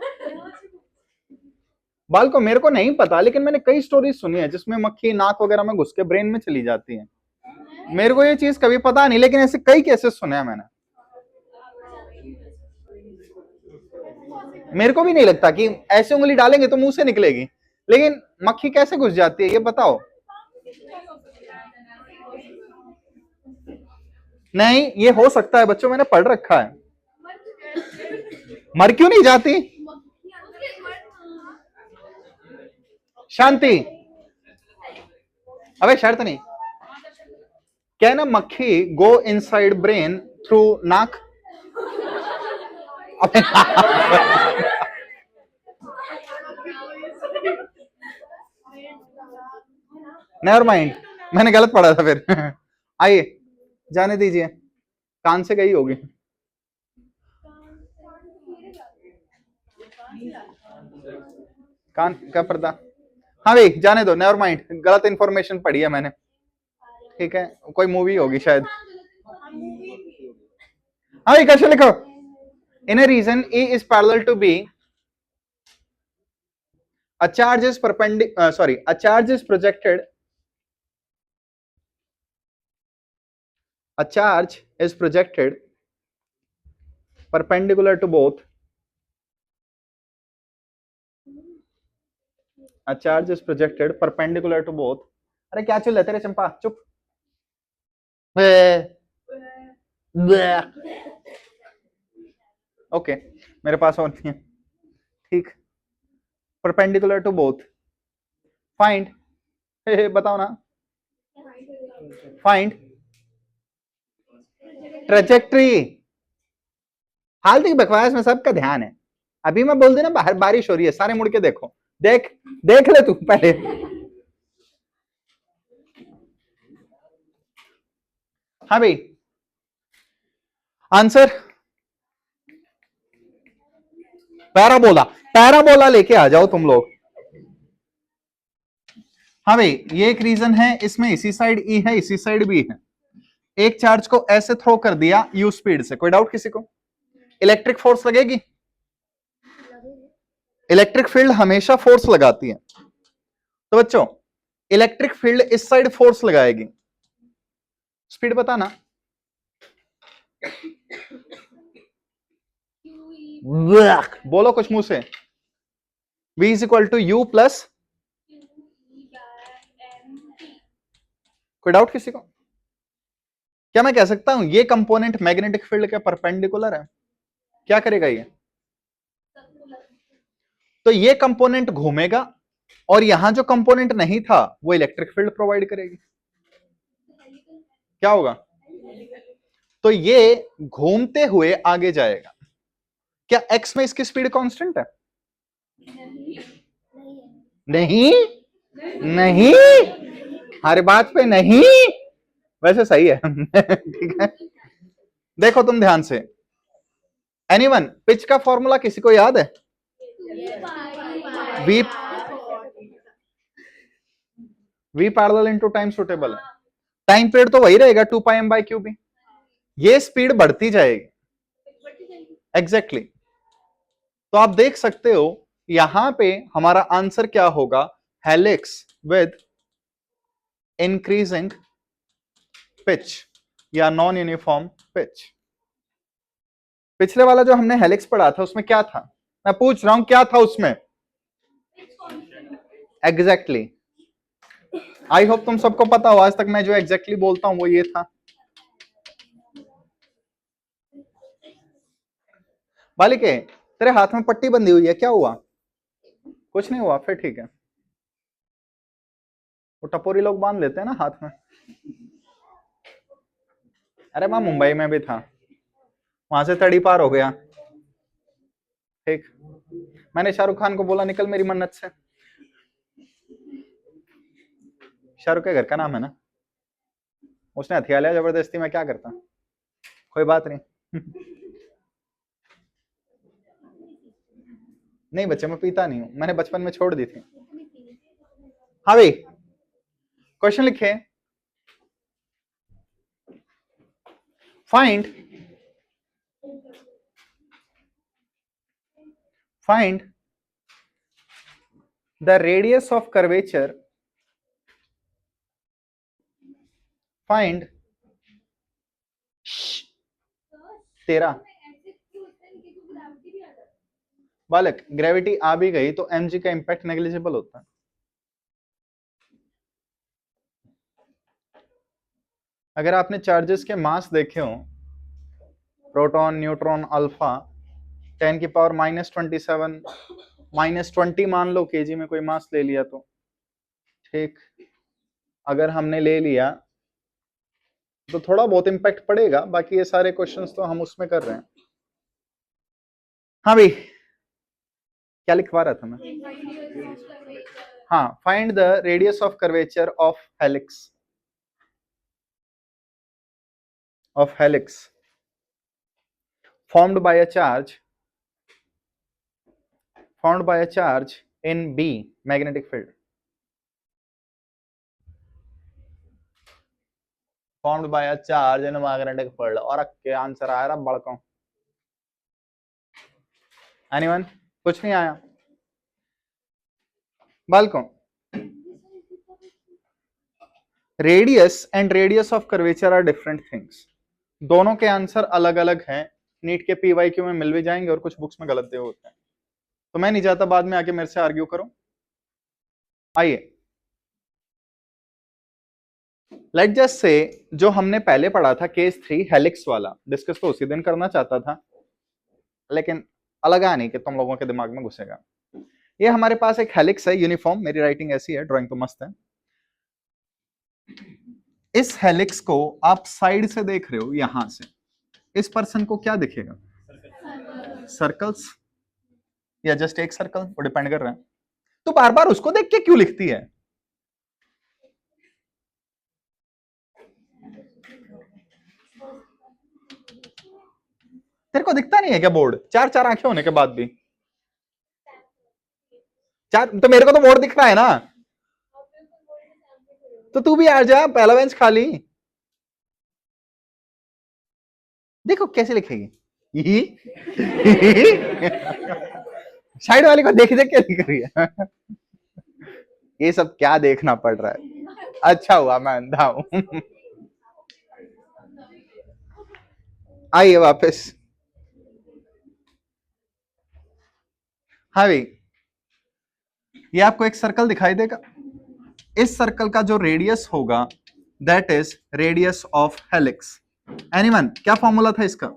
[SPEAKER 1] बाल को मेरे को नहीं पता, लेकिन मैंने कई स्टोरीज सुनी है जिसमें मक्खी नाक वगैरह में घुस के ब्रेन में चली जाती है। मेरे को ये चीज कभी पता नहीं, लेकिन ऐसे कई केसेस सुने हैं मैंने। मेरे को भी नहीं लगता कि ऐसे उंगली डालेंगे तो मुंह से निकलेगी, लेकिन मक्खी कैसे घुस जाती है ये बताओ। नहीं, ये हो सकता है बच्चों, मैंने पढ़ रखा है। मर क्यों नहीं जाती? शांति, अबे शर्त नहीं क्या ना, मक्खी गो इनसाइड ब्रेन थ्रू नाक। नेवर माइंड, मैंने गलत पढ़ा था फिर। आइए जाने दीजिए, कान से गई होगी। कान का पर्दा, हाँ भाई जाने दो, नेवर माइंड, गलत इंफॉर्मेशन पढ़ी है मैंने, ठीक है, कोई मूवी होगी शायद। हाँ भाई कैसे लिखो। इन ए reason E is parallel to B, a charge is a charge is projected, a charge is projected perpendicular to both, a charge is projected perpendicular to both। अरे क्या चल रहा है तेरे चंपा, चुप। ओके, मेरे पास और नहीं है, ठीक। परपेंडिकुलर टू बोथ, फाइंड, बताओ ना, फाइंड ट्रेजेक्ट्री। हाल तक बकवास में सबका ध्यान है। अभी मैं बोल देना बाहर बारिश हो रही है, सारे मुड़ के देखो, देख देख ले तू पहले। हाँ भाई आंसर, पैराबोला, पैराबोला लेके आ जाओ तुम लोग। हाँ भाई ये एक रीजन है, इसमें इसी साइड E है, इसी साइड B है। एक चार्ज को ऐसे थ्रो कर दिया U स्पीड से, कोई डाउट किसी को? इलेक्ट्रिक फोर्स लगेगी, इलेक्ट्रिक फील्ड हमेशा फोर्स लगाती है। तो बच्चों इलेक्ट्रिक फील्ड इस साइड फोर्स लगाएगी, स्पीड बताना। बोलो कुछ मुंह से। V is equal to U plus, कोई डाउट किसी को? क्या मैं कह सकता हूं ये कंपोनेंट मैग्नेटिक फील्ड के परपेंडिकुलर है? क्या करेगा ये? तो ये कंपोनेंट घूमेगा और यहां जो कंपोनेंट नहीं था वो इलेक्ट्रिक फील्ड प्रोवाइड करेगी। क्या होगा? तो ये घूमते हुए आगे जाएगा। क्या एक्स में इसकी स्पीड कांस्टेंट है? नहीं नहीं, हर बात पे नहीं, वैसे सही है। ठीक है, देखो तुम ध्यान से। एनीवन, पिच का फॉर्मूला किसी को याद है? V v parallel into time suitable है, टाइम पीरियड तो वही रहेगा 2 पाई m by क्यूब। ये स्पीड बढ़ती जाएगी, एग्जैक्टली तो आप देख सकते हो यहां पे हमारा आंसर क्या होगा, हेलिक्स विद इंक्रीजिंग पिच या नॉन यूनिफॉर्म पिच। पिछले वाला जो हमने हेलिक्स पढ़ा था उसमें क्या था, मैं पूछ रहा हूं क्या था उसमें, एग्जैक्टली आई होप तुम सबको पता हो, आज तक मैं जो एग्जैक्टली बोलता हूं वो ये था। बालिके तेरे हाथ में पट्टी बंधी हुई है, क्या हुआ? कुछ नहीं हुआ, फिर ठीक है। वो टपोरी लोग बांध लेते हैं ना हाथ में। अरे मैं मुंबई में भी था, वहां से तड़ी पार हो गया। ठीक, मैंने शाहरुख खान को बोला निकल मेरी मन्नत से। शाहरुख के घर का नाम है ना, उसने हथिया लिया जबरदस्ती, मैं क्या करता, कोई बात नहीं। नहीं बच्चे, मैं पीता नहीं हूं, मैंने बचपन में छोड़ दी थी। हाँ भाई, क्वेश्चन लिखे, find the radius of curvature, find 13। बालक ग्रेविटी आ भी गई तो mg का इंपैक्ट नेग्लिजिबल होता है। अगर आपने चार्जेस के मास देखे हो, प्रोटॉन न्यूट्रॉन अल्फा, 10 की पावर -27 -20 मान लो केजी में कोई मास ले लिया तो ठीक, अगर हमने ले लिया तो थोड़ा बहुत इंपैक्ट पड़ेगा, बाकी ये सारे क्वेश्चंस तो हम उसमें कर रहे हैं। हाँ भाई, क्या लिखवा रहा था मैं? हाँ, find the radius of curvature of helix formed by a charge in B magnetic field, formed by a charge in a magnetic field। और क्या आंसर आया रहा बड़का? एनीवन? कुछ नहीं आया बालकों। Radius and radius of curvature R different things, दोनों के आंसर अलग अलग हैं, नीट के पीवाईक्यू में मिल भी जाएंगे और कुछ बुक्स में गलत दे होते हैं, तो मैं नहीं चाहता बाद में आके मेरे से आर्ग्यू करो। आइए, लेट जस्ट से जो हमने पहले पढ़ा था केस 3 हेलिक्स वाला, डिस्कस तो उसी दिन करना चाहता था, लेकिन लगा नहीं कि तुम लोगों के दिमाग में घुसेगा। ये हमारे पास एक हेलिक्स है यूनिफॉर्म, मेरी राइटिंग ऐसी है, ड्राइंग तो मस्त है। इस हेलिक्स को आप साइड से देख रहे हो, यहां से इस पर्सन को क्या दिखेगा, सर्कल्स या जस्ट एक सर्कल, वो डिपेंड कर रहा है। तो बार बार उसको देख के क्यों लिखती है? तेरे को दिखता नहीं है क्या बोर्ड, चार चार आंखें होने के बाद भी? चार तो मेरे को तो बोर्ड दिख रहा है ना, तो तू भी आ जा, पहला बेंच खाली। देखो कैसे लिखेगी, साइड वाले को देख देख के लिख रही है। ये सब क्या देखना पड़ रहा है, अच्छा हुआ मैं अंधा हूं। आइए वापस। हाँ भाई, ये आपको एक सर्कल दिखाई देगा, इस सर्कल का जो रेडियस होगा that is radius of helix. Anyone, क्या फॉर्मूला था इसका?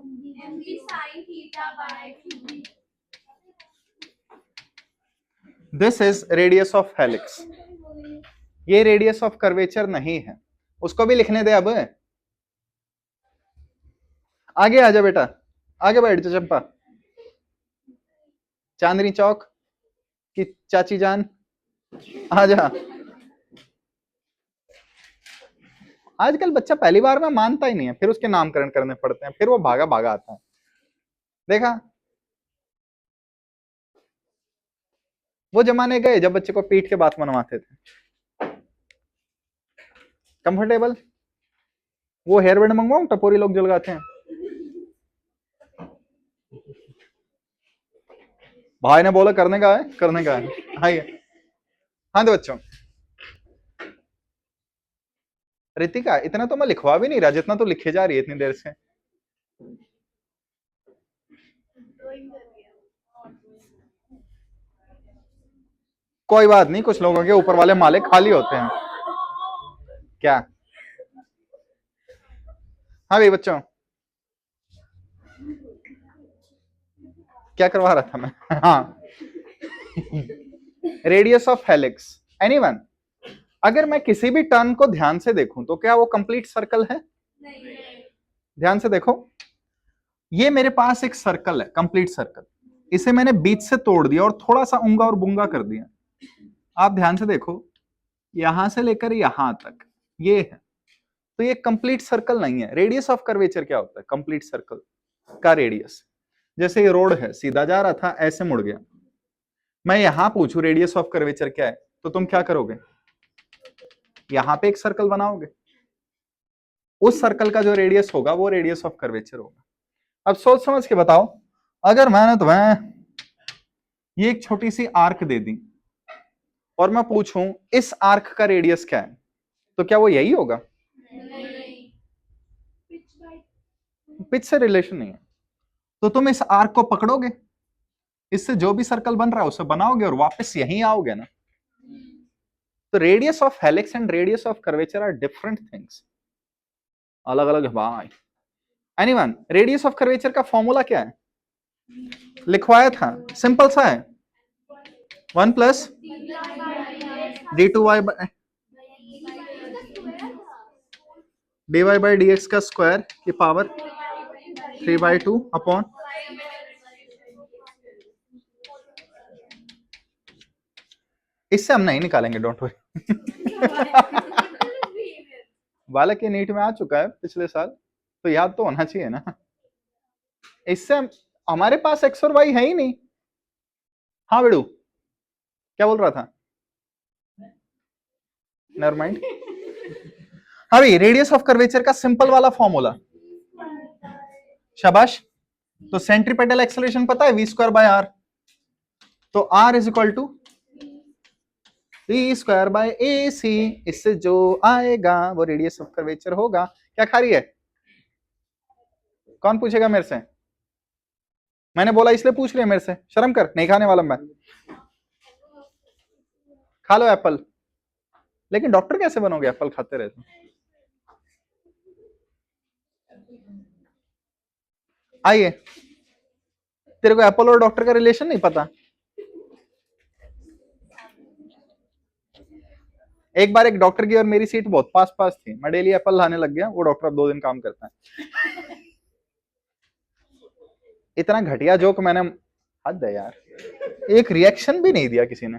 [SPEAKER 1] This is radius of helix, ये रेडियस ऑफ कर्वेचर नहीं है, उसको भी लिखने दे। अब आगे आजा बेटा, आगे बैठ जा चंपा, चांदनी चौक की चाची जान, आजा। आजकल बच्चा पहली बार में मानता ही नहीं है, फिर उसके नामकरण करने पड़ते हैं, फिर वो भागा भागा आता है। देखा, वो जमाने गए जब बच्चे को पीट के बात मनवाते थे। कंफर्टेबल, वो हेयर बैंड मंगवाऊं, टपोरी लोग जो लगाते हैं। भाई ने बोला करने का है, करने का है। आइए। हाँ तो बच्चों, रितिका इतना तो मैं लिखवा भी नहीं रहा जितना तो लिखे जा रही है इतनी देर से। कोई बात नहीं, कुछ लोगों के ऊपर वाले माले खाली होते हैं। क्या? हाँ भाई बच्चों, क्या करवा रहा था मैं? हाँ, रेडियस ऑफ हेलिक्स। एनीवन, अगर मैं किसी भी टर्न को ध्यान से देखूं तो क्या वो कंप्लीट सर्कल है? नहीं। ध्यान से देखो, ये मेरे पास एक सर्कल है, कंप्लीट सर्कल। इसे मैंने बीच से तोड़ दिया और थोड़ा सा उंगा और बुंगा कर दिया। आप ध्यान से देखो, यहां से लेकर यहां तक ये है, तो ये कंप्लीट सर्कल नहीं है। रेडियस ऑफ कर्वेचर क्या होता है? कंप्लीट सर्कल का रेडियस। जैसे ये रोड है, सीधा जा रहा था, ऐसे मुड़ गया, मैं यहां पूछूं रेडियस ऑफ कर्वेचर क्या है, तो तुम क्या करोगे? यहां पे एक सर्कल बनाओगे, उस सर्कल का जो रेडियस होगा वो रेडियस ऑफ कर्वेचर होगा। अब सोच समझ के बताओ, अगर मैंने तुम्हें ये एक छोटी सी आर्क दे दी और मैं पूछूं इस आर्क का रेडियस क्या है, तो क्या वो यही होगा? नहीं। पिच से रिलेशन नहीं है। तो तुम इस आर्क को पकड़ोगे, इससे जो भी सर्कल बन रहा है उसे बनाओगे और वापस यहीं आओगे ना। तो radius of helix and radius of curvature R different things, अलग अलग है भाई। एनीवन, रेडियस ऑफ कर्वेचर का फॉर्मूला क्या है? लिखवाया था, सिंपल सा है, 1 plus d2y dy by dx का स्क्वायर की पावर 3/2 अपॉन, इससे हम नहीं निकालेंगे, डोंट वरी। बालक के नीट में आ चुका है पिछले साल, तो याद तो होना चाहिए ना। इससे हमारे पास एक्स और वाई है ही नहीं। हाँ बेड़ू, क्या बोल रहा था? Never mind. हाँ भाई, रेडियस ऑफ कर्वेचर का सिंपल वाला फॉर्मूला, शाबाश। तो सेंट्रीपेटल एक्सेलरेशन पता है, v स्क्वायर बाय आर। तो r is equal to v square by a c, इससे जो आएगा वो रेडियस ऑफ कर्वेचर होगा। क्या खा रही है? कौन पूछेगा मेरे से? मैंने बोला इसलिए पूछ रही है मेरे से, शर्म कर, नहीं खाने वाला मैं। खा लो एप्पल। लेकिन डॉक्टर कैसे बनोगे एप्पल खाते रहते? आइए, तेरे को एप्पल और डॉक्टर का रिलेशन नहीं पता? एक बार एक डॉक्टर की और मेरी सीट बहुत पास पास थी, मैं डेली एप्पल लाने लग गया, वो डॉक्टर अब 2 दिन काम करता है। इतना घटिया जोक मैंने, हद है यार, एक रिएक्शन भी नहीं दिया किसी ने।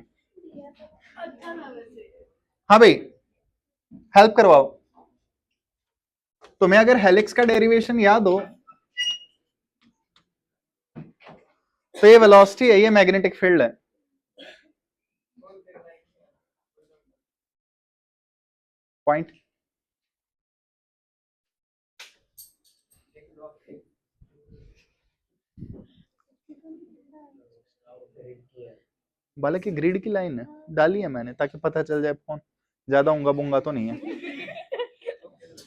[SPEAKER 1] हाँ भाई, हेल्प करवाओ। तुम्हें अगर हेलिक्स का डेरिवेशन याद हो तो ये वेलोसिटी है, ये मैग्नेटिक फील्ड है। पॉइंट, बालक ग्रिड की लाइन है, डाली है मैंने ताकि पता चल जाए फोन, ज्यादा उंगा बुंगा तो नहीं है।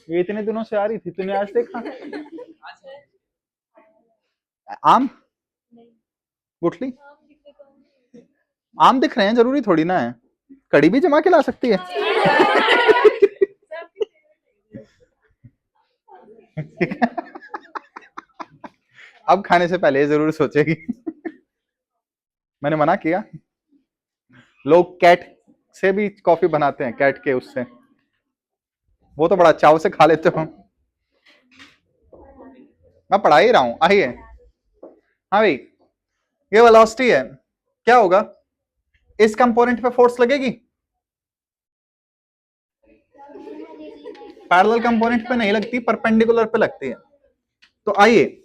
[SPEAKER 1] ये इतने दिनों से आ रही थी, तूने आज देखा? आम, गुठली, आम दिख रहे हैं, जरूरी थोड़ी ना है, कड़ी भी जमा के ला सकती है। अब खाने से पहले जरूर सोचेगी। मैंने मना किया, लोग कैट से भी कॉफी बनाते हैं, कैट के उससे, वो तो बड़ा चाव से खा लेते हो। मैं पढ़ा ही रहा हूं, आइए। हाँ भाई, ये वेलोसिटी है, क्या होगा? इस कंपोनेंट पे फोर्स लगेगी, पैरेलल कंपोनेंट पे नहीं लगती, परपेंडिकुलर पे लगती है। तो आइए,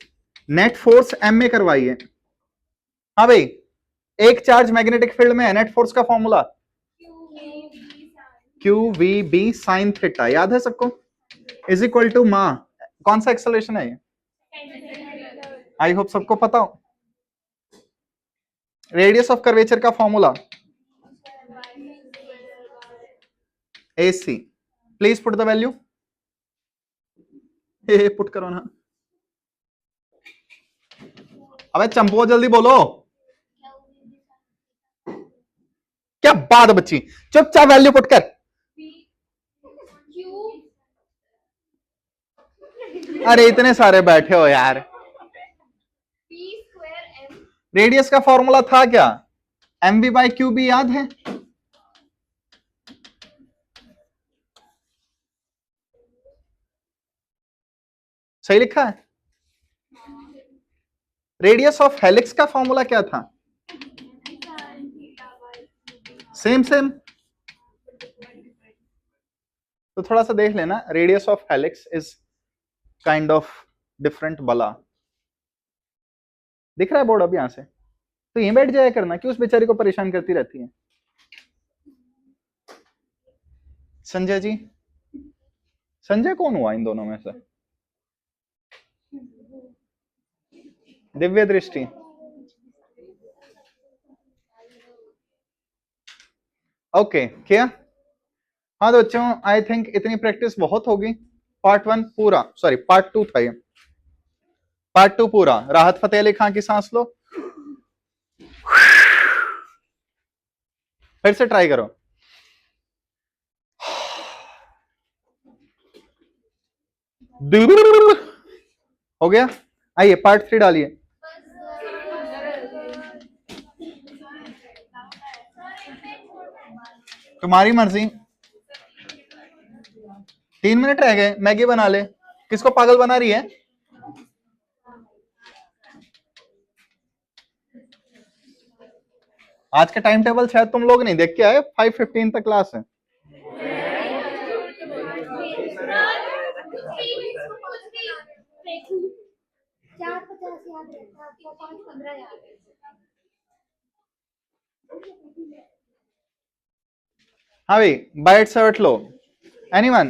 [SPEAKER 1] नेट फोर्स एम में करवाइए। हाँ भाई, एक चार्ज मैग्नेटिक फील्ड में है, नेट फोर्स का formula q v B sine theta, याद है सबको? इज इक्वल टू मा, कौन सा एक्सेलरेशन है ये? आई होप सबको पता हो। रेडियस ऑफ कर्वेचर का formula AC. Please put the value. Put करो ना. अबे चंपो जल्दी बोलो. क्या बात है बच्ची, चुपचाप वैल्यू पुट कर. अरे इतने सारे बैठे हो यार. रेडियस का फॉर्मूला था क्या? MV/QB याद है? सही लिखा है. रेडियस ऑफ हेलिक्स का फॉर्मूला क्या था? Same same. तो थोड़ा सा देख लेना. Radius of helix is kind of different बला. दिख रहा है बोर्ड अब यहां से? तो यहीं बैठ जाया करना, क्यों उस बेचारी को परेशान करती रहती है. संजय जी, संजय कौन हुआ इन दोनों में से? दिव्य दृष्टि. ओके किया. हाँ तो बच्चों, आई थिंक इतनी प्रैक्टिस बहुत होगी. पार्ट 1 पूरा, सॉरी पार्ट 2 था ये. पार्ट 2 पूरा. राहत फतेह अली खां की सांस लो. फिर से ट्राई करो. हो गया. आइए पार्ट 3 डालिए. तुम्हारी मर्जी. 3 मिनट रह गए, मैगी बना ले. किसको पागल बना रही है? आज का टाइम टेबल शायद तुम लोग नहीं देख के आए. 5:15 तक क्लास है. हाँ भाई, बाइट सर्ट लो. एनीवन,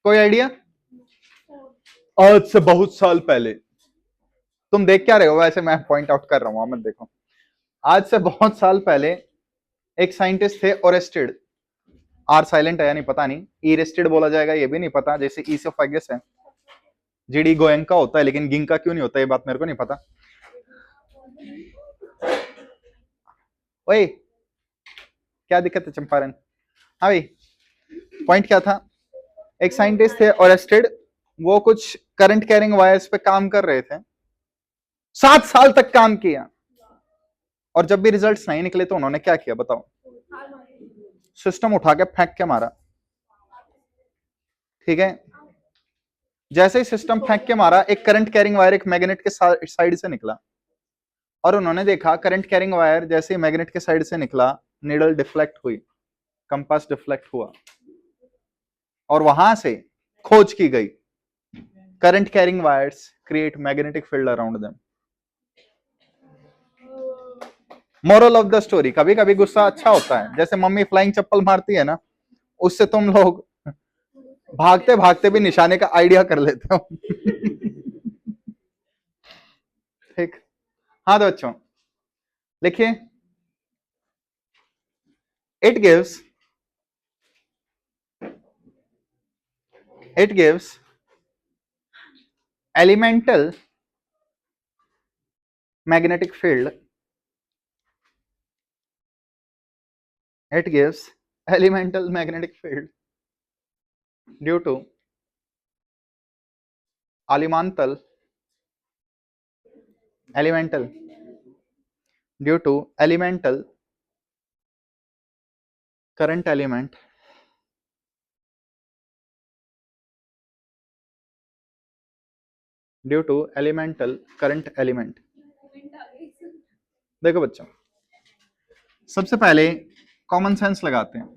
[SPEAKER 1] कोई आइडिया? आज से बहुत साल पहले. तुम देख क्या रहे हो? वैसे मैं पॉइंट आउट कर रहा हूं, मत देखो. आज से बहुत साल पहले एक साइंटिस्ट थे, ओरेस्टेड. आर साइलेंट है या नहीं पता नहीं. इरेस्टेड बोला जाएगा ये भी नहीं पता. जैसे ईसोफेगस है, जीडी गोयंका होता है, लेकिन गिंका क्यों नहीं होता ये बात मेरे को नहीं पता. ओए क्या दिक्कत है चंपारण? हाँ भाई, पॉइंट क्या था? एक साइंटिस्ट थे ओरेस्टेड. वो कुछ करंट कैरिंग वायर्स पे काम कर रहे थे. 7 साल तक काम किया, और जब भी रिजल्ट्स नहीं निकले तो उन्होंने क्या किया बताओ? सिस्टम उठा के फेंक के मारा. ठीक है. जैसे ही सिस्टम फेंक के मारा, एक करंट कैरिंग वायर एक मैग्नेट के साइड से निकला, और उन्होंने देखा करंट कैरिंग वायर जैसे ही मैग्नेट के साइड से निकला, नीडल डिफ्लेक्ट हुई, कंपास डिफ्लेक्ट हुआ, और वहां से खोज की गई current carrying wires create magnetic field around them. Moral of the story, कभी कभी गुस्सा अच्छा होता है. जैसे मम्मी फ्लाइंग चप्पल मारती है ना, उससे तुम लोग भागते भागते भी निशाने का आइडिया कर लेते हो. ठीक. हाँ तो बच्चों लिखिए. It gives elemental magnetic field. It gives elemental magnetic field due to elemental due to elemental current element due to elemental current element. देखो बच्चों, सबसे पहले कॉमन सेंस लगाते हैं.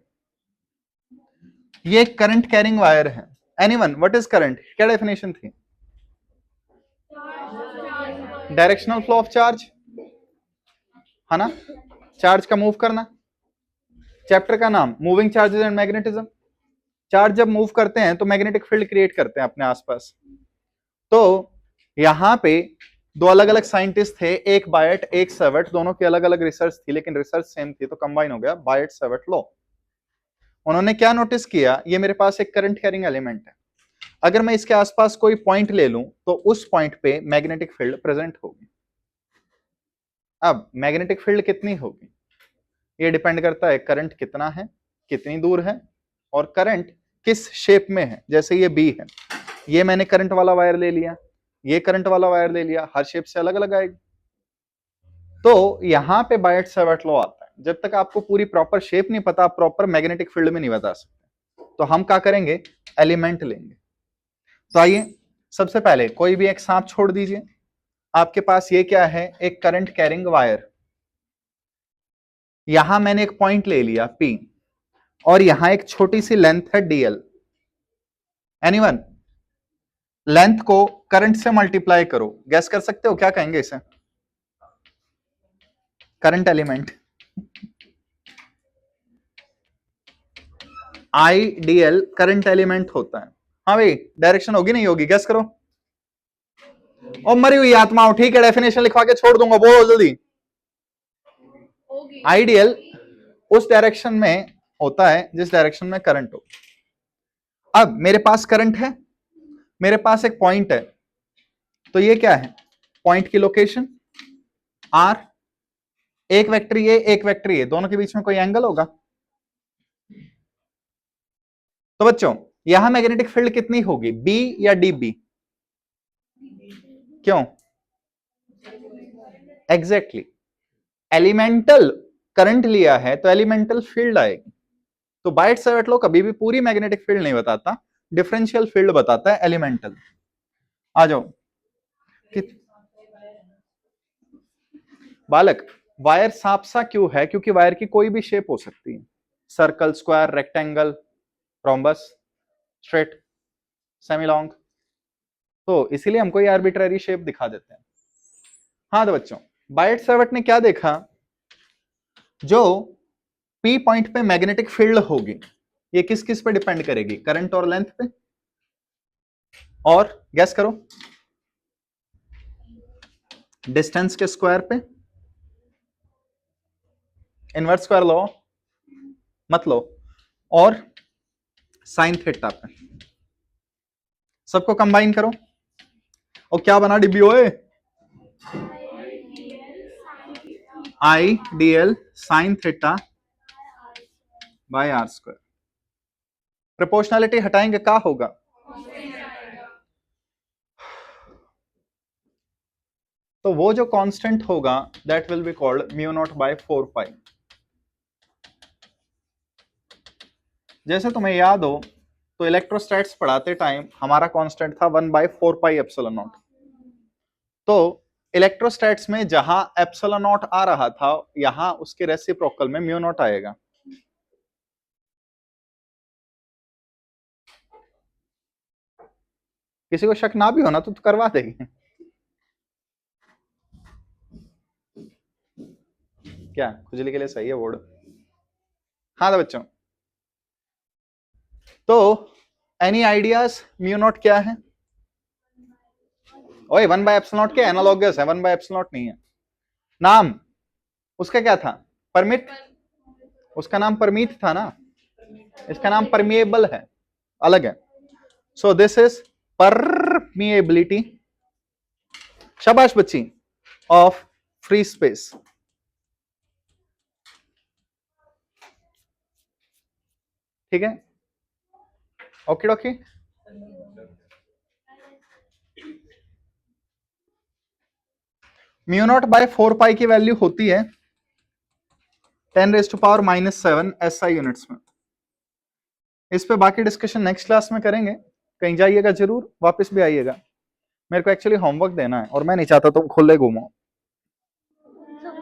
[SPEAKER 1] ये करंट कैरिंग वायर है. Anyone, what is current? क्या definition थी? डायरेक्शनल फ्लो ऑफ चार्ज, है ना? चार्ज का मूव करना. चैप्टर का नाम moving charges and magnetism. Charge जब मूव करते हैं तो मैग्नेटिक फील्ड क्रिएट करते हैं अपने आसपास. तो यहां पे दो अलग अलग साइंटिस्ट थे, एक बायट एक सेवर्ट, दोनों की अलग अलग रिसर्च थी लेकिन रिसर्च सेम थी, तो कंबाइन हो गया बायट सेवर्ट लॉ। उन्होंने क्या नोटिस किया, ये मेरे पास एक करंट कैरिंग एलिमेंट है, अगर मैं इसके आसपास कोई पॉइंट ले लूं तो उस पॉइंट पे मैग्नेटिक फील्ड प्रेजेंट होगी। अब मैग्नेटिक फील्ड कितनी होगी, ये डिपेंड करता है करंट कितना है, कितनी दूर है, और करंट किस शेप में है। जैसे ये बी है, ये मैंने करंट वाला वायर ले लिया, ये करंट वाला वायर ले लिया, हर शेप से अलग अलग आएगी। तो यहां पे बायट सेवर्ट लॉ आता है, जब तक आपको पूरी प्रॉपर शेप नहीं पता, आप प्रॉपर मैग्नेटिक फील्ड में नहीं बता सकते। तो हम क्या करेंगे, एलिमेंट लेंगे। तो आइए सबसे पहले कोई भी एक सांप छोड़ दीजिए, आपके पास ये क्या है, एक करंट कैरिंग वायर। यहां मैंने एक पॉइंट ले लिया P, और यहां एक छोटी सी लेंथ है DL। एनीवन, लेंथ को करंट से मल्टीप्लाई करो, गैस कर सकते हो क्या कहेंगे इसे, current element. IDL current element होता है। हाँ भाई, डायरेक्शन होगी नहीं होगी, गैस करो। और मरी हुई आत्माओं, ठीक है, डेफिनेशन लिखवा के छोड़ दूंगा, बोलो जल्दी। आइडियल उस डायरेक्शन में होता है जिस डायरेक्शन में करंट हो। अब मेरे पास करंट है, मेरे पास एक पॉइंट है, तो ये क्या है, पॉइंट की लोकेशन R, एक वेक्टर ये एक वेक्टर ये, दोनों के बीच में कोई एंगल होगा। तो बच्चों यहां मैग्नेटिक फील्ड कितनी होगी, B या DB, क्यों, एग्जैक्टली एलिमेंटल करंट लिया है तो एलिमेंटल फील्ड आएगी। तो बायट सेवर्ट लॉ कभी भी पूरी मैग्नेटिक फील्ड नहीं बताता, डिफरेंशियल फील्ड बताता है, एलिमेंटल। आ जाओ बालक, वायर सांप सा क्यों है, क्योंकि वायर की कोई भी शेप हो सकती है, circle, square, rectangle, rhombus, straight, semi long, तो इसीलिए हमको ये आर्बिट्ररी शेप दिखा देते हैं। हाँ तो बच्चों, बायट सेवर्ट ने क्या देखा, जो P पॉइंट पे मैग्नेटिक फील्ड होगी ये किस किस पे डिपेंड करेगी, करंट और लेंथ पे, और गैस करो, डिस्टेंस के स्क्वायर पे, इनवर्स स्क्वायर लो मत लो, और साइन थीटा पे। सबको कंबाइन करो और क्या बना डिब्बी ओए, IDL sine theta by R square. Proportionality हटाएंगे क्या होगा, तो वो जो कांस्टेंट होगा that will be called mu naught by 4 pi. जैसे तुम्हें याद हो तो इलेक्ट्रोस्टैट्स पढ़ाते टाइम हमारा कांस्टेंट था 1/4 पाई एप्सिलॉन नॉट। तो इलेक्ट्रोस्टैट्स में जहां एप्सिलॉन नॉट आ रहा था, यहां उसके रेसिप्रोकल में म्यू नॉट आएगा। किसी को शक ना भी होना तो करवा देंगे, क्या खुजली के लिए सही है बोर्ड। हाँ तो बच्चों, तो एनी आइडियाज, म्यू नॉट क्या है, ओए 1/एप्सिलॉन नॉट के एनालॉगस है, 1/एप्सिलॉन नॉट नहीं है। नाम उसका क्या था, परमिट, उसका नाम परमीत था ना, इसका नाम परमिएबल है, अलग है। सो दिस इज परमिएबिलिटी, शाबाश बच्ची, ऑफ फ्री स्पेस। ठीक है, okay dokey. Mu naught by 4 pi की वैल्यू होती है 10⁻⁻7 SI यूनिट्स में। इस पे बाकी डिस्कशन नेक्स्ट क्लास में करेंगे। कहीं जाइएगा जरूर, वापस भी आइएगा, मेरे को एक्चुअली होमवर्क देना है और मैं नहीं चाहता तुम खुले घूमो।